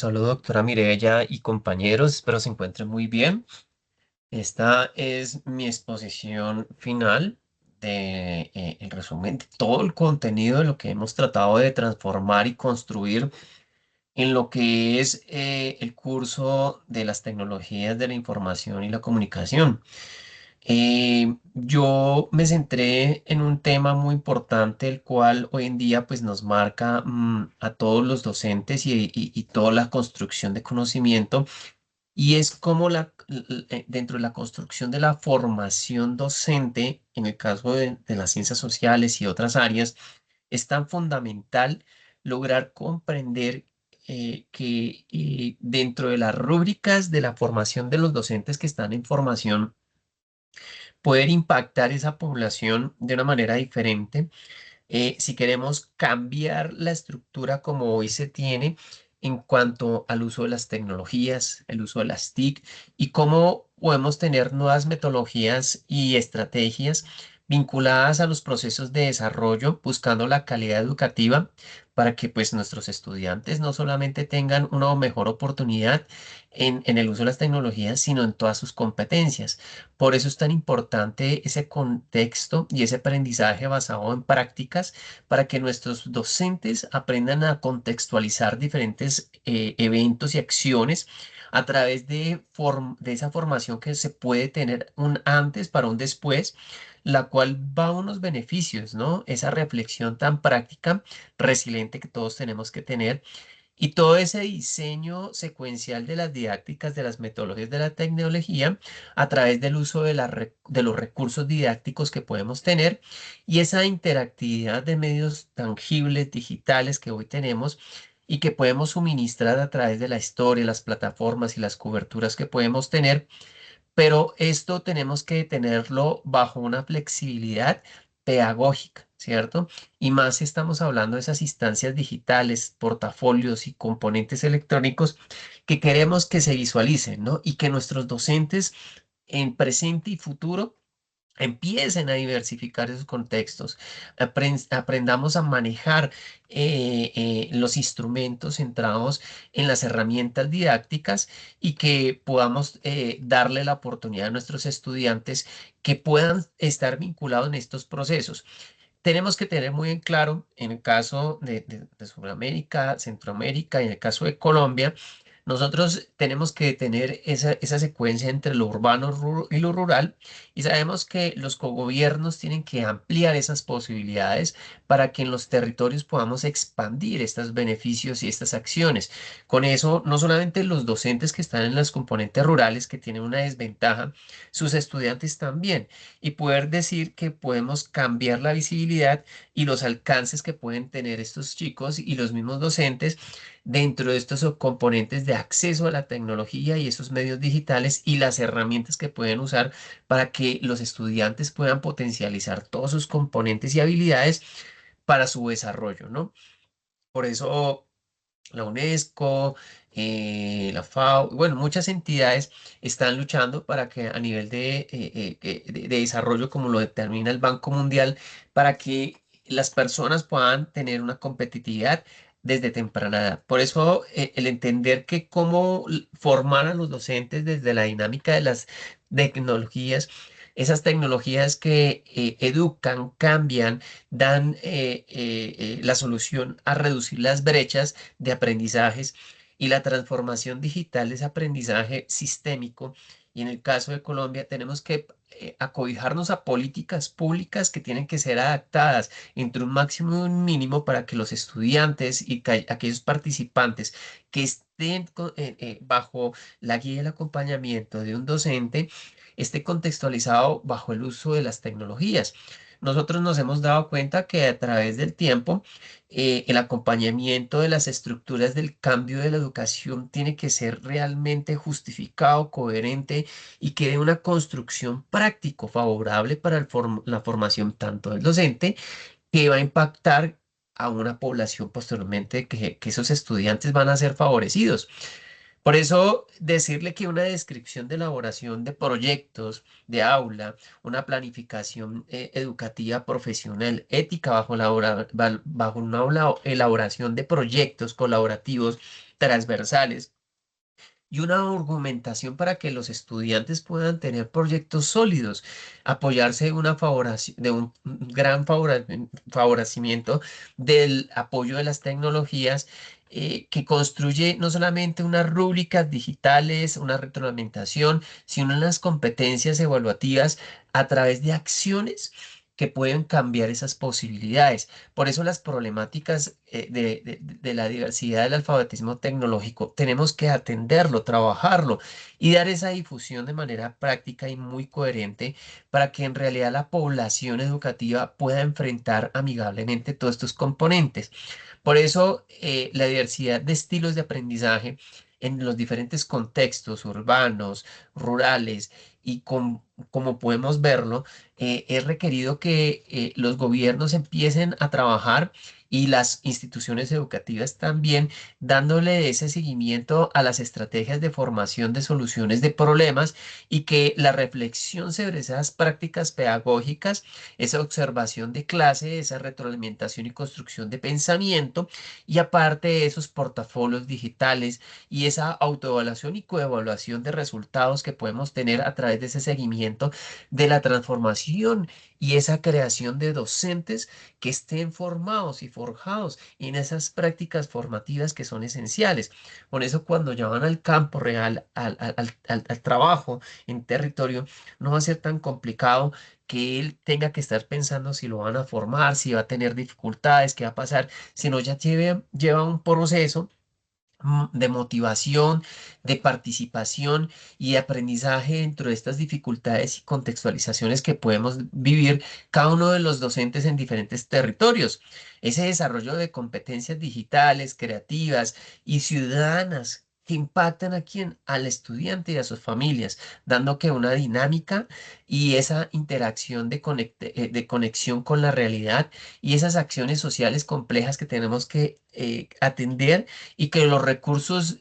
Saludos, doctora Mirella y compañeros, espero se encuentren muy bien. Esta es mi exposición final de el resumen de todo el contenido de lo que hemos tratado de transformar y construir en lo que es el curso de las tecnologías de la información y la comunicación. Yo me centré en un tema muy importante, el cual hoy en día pues nos marca a todos los docentes y toda la construcción de conocimiento, y es como dentro de la construcción de la formación docente, en el caso de las ciencias sociales y otras áreas, es tan fundamental lograr comprender que dentro de las rúbricas de la formación de los docentes que están en formación, poder impactar esa población de una manera diferente. Si queremos cambiar la estructura como hoy se tiene en cuanto al uso de las tecnologías, el uso de las TIC, y cómo podemos tener nuevas metodologías y estrategias vinculadas a los procesos de desarrollo, buscando la calidad educativa para que pues nuestros estudiantes no solamente tengan una mejor oportunidad en el uso de las tecnologías, sino en todas sus competencias. Por eso es tan importante ese contexto y ese aprendizaje basado en prácticas, para que nuestros docentes aprendan a contextualizar diferentes eventos y acciones a través de esa formación que se puede tener un antes para un después, la cual va a unos beneficios, ¿no? Esa reflexión tan práctica, resiliente que todos tenemos que tener, y todo ese diseño secuencial de las didácticas, de las metodologías de la tecnología, a través del uso de los recursos didácticos que podemos tener, y esa interactividad de medios tangibles, digitales que hoy tenemos y que podemos suministrar a través de la historia, las plataformas y las coberturas que podemos tener. Pero esto tenemos que tenerlo bajo una flexibilidad pedagógica, ¿cierto? Y más si estamos hablando de esas instancias digitales, portafolios y componentes electrónicos que queremos que se visualicen, ¿no? Y que nuestros docentes en presente y futuro empiecen a diversificar esos contextos, aprendamos a manejar los instrumentos centrados en las herramientas didácticas, y que podamos darle la oportunidad a nuestros estudiantes que puedan estar vinculados en estos procesos. Tenemos que tener muy en claro, en el caso de Sudamérica, Centroamérica y en el caso de Colombia, nosotros tenemos que tener esa secuencia entre lo urbano y lo rural, y sabemos que los cogobiernos tienen que ampliar esas posibilidades para que en los territorios podamos expandir estos beneficios y estas acciones. Con eso, no solamente los docentes que están en las componentes rurales, que tienen una desventaja, sus estudiantes también, y poder decir que podemos cambiar la visibilidad y los alcances que pueden tener estos chicos y los mismos docentes dentro de estos componentes de acceso a la tecnología y esos medios digitales, y las herramientas que pueden usar para que los estudiantes puedan potencializar todos sus componentes y habilidades para su desarrollo, ¿no? Por eso la UNESCO, la FAO, bueno, muchas entidades están luchando para que a nivel de desarrollo, como lo determina el Banco Mundial, para que las personas puedan tener una competitividad desde temprana edad. Por eso, el entender que cómo formar a los docentes desde la dinámica de las tecnologías, esas tecnologías que educan, cambian, dan la solución a reducir las brechas de aprendizajes, y la transformación digital es aprendizaje sistémico. Y en el caso de Colombia tenemos que acobijarnos a políticas públicas que tienen que ser adaptadas entre un máximo y un mínimo, para que los estudiantes y aquellos participantes que estén bajo la guía y el acompañamiento de un docente esté contextualizado bajo el uso de las tecnologías. Nosotros nos hemos dado cuenta que a través del tiempo, el acompañamiento de las estructuras del cambio de la educación tiene que ser realmente justificado, coherente, y que dé una construcción práctico favorable para la formación tanto del docente, que va a impactar a una población posteriormente, que esos estudiantes van a ser favorecidos. Por eso, decirle que una descripción de elaboración de proyectos de aula, una planificación educativa profesional, ética bajo una elaboración de proyectos colaborativos transversales, y una argumentación para que los estudiantes puedan tener proyectos sólidos, apoyarse de, de un gran favorecimiento del apoyo de las tecnologías, que construye no solamente unas rúbricas digitales, una retroalimentación, sino unas competencias evaluativas a través de acciones que pueden cambiar esas posibilidades. Por eso las problemáticas de la diversidad del alfabetismo tecnológico tenemos que atenderlo, trabajarlo y dar esa difusión de manera práctica y muy coherente para que en realidad la población educativa pueda enfrentar amigablemente todos estos componentes. Por eso, la diversidad de estilos de aprendizaje en los diferentes contextos urbanos, rurales y como podemos verlo, es requerido que los gobiernos empiecen a trabajar y las instituciones educativas también, dándole ese seguimiento a las estrategias de formación de soluciones de problemas y que la reflexión sobre esas prácticas pedagógicas, esa observación de clase, esa retroalimentación y construcción de pensamiento, y aparte de esos portafolios digitales y esa autoevaluación y coevaluación de resultados que podemos tener a través de ese seguimiento de la transformación y esa creación de docentes que estén formados y forjados en esas prácticas formativas que son esenciales. Por eso cuando ya van al campo real, al trabajo en territorio, no va a ser tan complicado que él tenga que estar pensando si lo van a formar, si va a tener dificultades, qué va a pasar, sino ya lleva un proceso de motivación, de participación y de aprendizaje dentro de estas dificultades y contextualizaciones que podemos vivir cada uno de los docentes en diferentes territorios. Ese desarrollo de competencias digitales, creativas y ciudadanas que impactan a quién, al estudiante y a sus familias, dando que una dinámica y esa interacción de conexión con la realidad y esas acciones sociales complejas que tenemos que atender, y que los recursos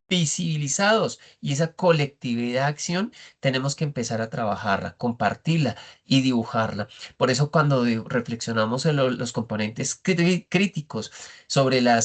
visibilizados y esa colectividad de acción tenemos que empezar a trabajarla, compartirla y dibujarla. Por eso cuando reflexionamos en los componentes críticos sobre la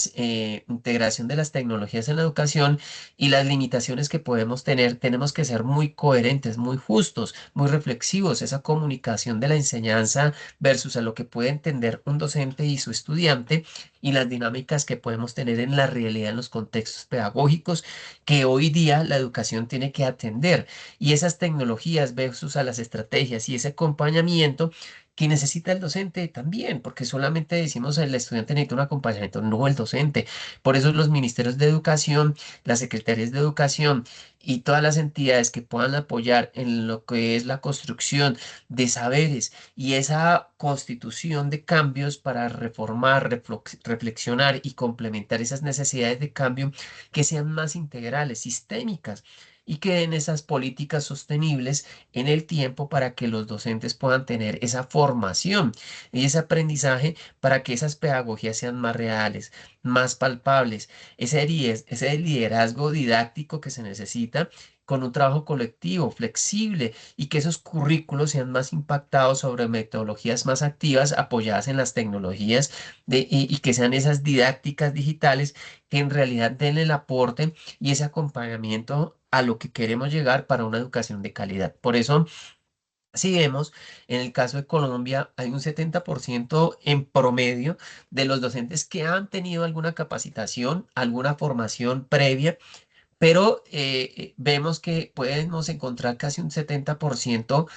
integración de las tecnologías en la educación y las limitaciones que podemos tener, tenemos que ser muy coherentes, muy justos, muy reflexivos. Esa comunicación de la enseñanza versus a lo que puede entender un docente y su estudiante y las dinámicas que podemos tener en la realidad, en los contextos pedagógicos que hoy día la educación tiene que atender. Y esas tecnologías versus a las estrategias y ese acompañamiento que necesita el docente también, porque solamente decimos el estudiante necesita un acompañamiento, no el docente. Por eso los ministerios de educación, las secretarías de educación y todas las entidades que puedan apoyar en lo que es la construcción de saberes y esa constitución de cambios para reformar, reflexionar y complementar esas necesidades de cambio que sean más integrales, sistémicas, y que den esas políticas sostenibles en el tiempo para que los docentes puedan tener esa formación y ese aprendizaje para que esas pedagogías sean más reales, más palpables, ese liderazgo didáctico que se necesita con un trabajo colectivo, flexible, y que esos currículos sean más impactados sobre metodologías más activas apoyadas en las tecnologías y que sean esas didácticas digitales que en realidad den el aporte y ese acompañamiento a lo que queremos llegar para una educación de calidad. Por eso, si vemos, en el caso de Colombia, hay un 70% en promedio de los docentes que han tenido alguna capacitación, alguna formación previa, pero vemos que podemos encontrar casi un 70%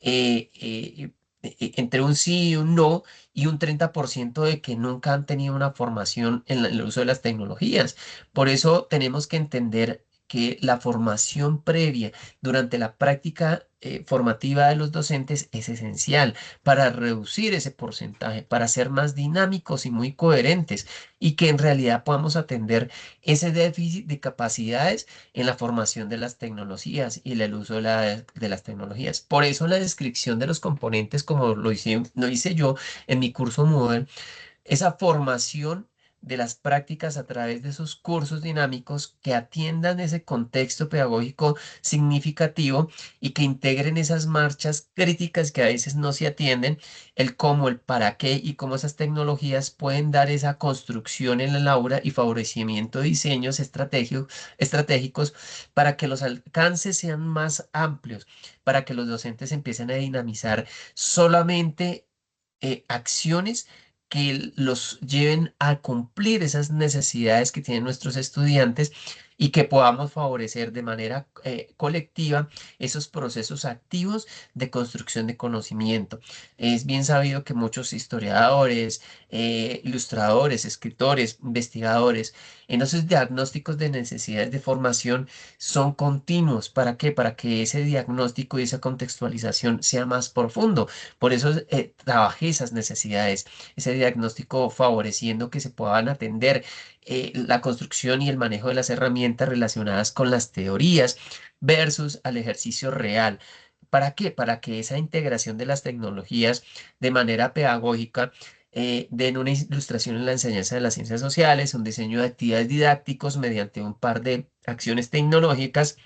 entre un sí y un no, y un 30% de que nunca han tenido una formación en el uso de las tecnologías. Por eso tenemos que entender que la formación previa durante la práctica formativa de los docentes es esencial para reducir ese porcentaje, para ser más dinámicos y muy coherentes, y que en realidad podamos atender ese déficit de capacidades en la formación de las tecnologías y el uso de las tecnologías. Por eso la descripción de los componentes, como lo hice yo en mi curso Moodle, esa formación de las prácticas a través de esos cursos dinámicos que atiendan ese contexto pedagógico significativo y que integren esas marchas críticas que a veces no se atienden, el cómo, el para qué y cómo esas tecnologías pueden dar esa construcción en el aula y favorecimiento de diseños estratégicos para que los alcances sean más amplios, para que los docentes empiecen a dinamizar solamente acciones que los lleven a cumplir esas necesidades que tienen nuestros estudiantes y que podamos favorecer de manera colectiva esos procesos activos de construcción de conocimiento. Es bien sabido que muchos historiadores, ilustradores, escritores, investigadores, en esos diagnósticos de necesidades de formación son continuos. ¿Para qué? Para que ese diagnóstico y esa contextualización sea más profundo. Por eso trabajé esas necesidades, ese diagnóstico favoreciendo que se puedan atender la construcción y el manejo de las herramientas relacionadas con las teorías versus al ejercicio real. ¿Para qué? Para que esa integración de las tecnologías de manera pedagógica den una ilustración en la enseñanza de las ciencias sociales, un diseño de actividades didácticos mediante un par de acciones tecnológicas,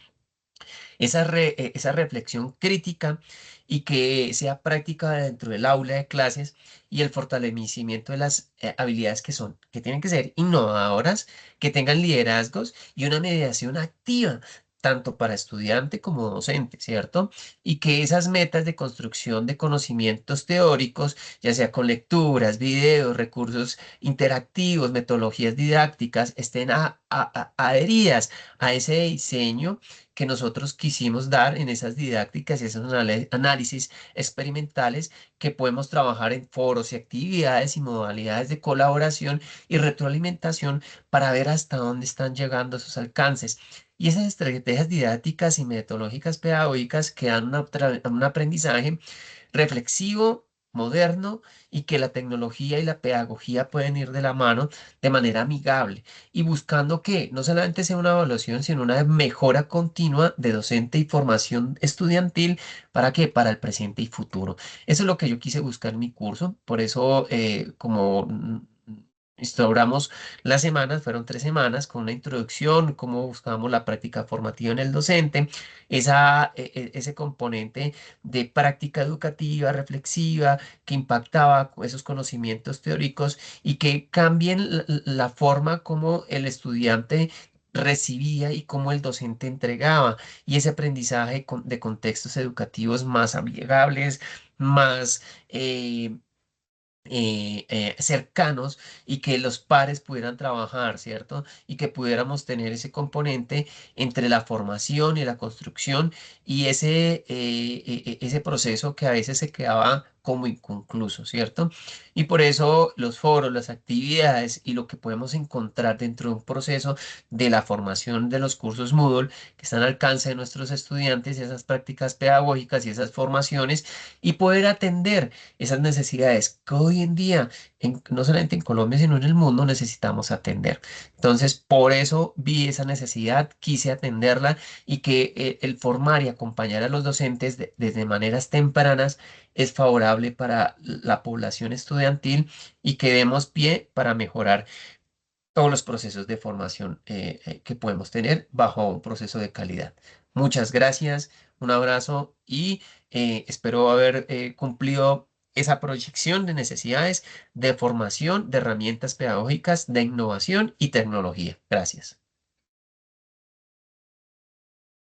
esa reflexión crítica y que sea práctica dentro del aula de clases y el fortalecimiento de las habilidades que tienen que ser innovadoras, que tengan liderazgos y una mediación activa, tanto para estudiante como docente, ¿cierto? Y que esas metas de construcción de conocimientos teóricos, ya sea con lecturas, videos, recursos interactivos, metodologías didácticas, estén adheridas a ese diseño que nosotros quisimos dar en esas didácticas y esos análisis experimentales que podemos trabajar en foros y actividades y modalidades de colaboración y retroalimentación para ver hasta dónde están llegando esos alcances. Y esas estrategias didácticas y metodológicas pedagógicas que dan un aprendizaje reflexivo, moderno y que la tecnología y la pedagogía pueden ir de la mano de manera amigable y buscando que no solamente sea una evaluación, sino una mejora continua de docente y formación estudiantil. ¿Para qué? Para el presente y futuro. Eso es lo que yo quise buscar en mi curso. Por eso, como instauramos las semanas, fueron 3 semanas con una introducción, cómo buscábamos la práctica formativa en el docente, ese componente de práctica educativa, reflexiva, que impactaba esos conocimientos teóricos y que cambien la forma como el estudiante recibía y cómo el docente entregaba y ese aprendizaje de contextos educativos más amigables, más cercanos y que los pares pudieran trabajar, ¿cierto? Y que pudiéramos tener ese componente entre la formación y la construcción y ese proceso que a veces se quedaba como inconcluso, ¿cierto? Y por eso los foros, las actividades y lo que podemos encontrar dentro de un proceso de la formación de los cursos Moodle que están al alcance de nuestros estudiantes, esas prácticas pedagógicas y esas formaciones y poder atender esas necesidades que hoy en día, no solamente en Colombia, sino en el mundo, necesitamos atender. Entonces, por eso vi esa necesidad, quise atenderla y que el formar y acompañar a los docentes desde maneras tempranas es favorable para la población estudiantil y que demos pie para mejorar todos los procesos de formación que podemos tener bajo un proceso de calidad. Muchas gracias, un abrazo y espero haber cumplido esa proyección de necesidades de formación, de herramientas pedagógicas, de innovación y tecnología. Gracias.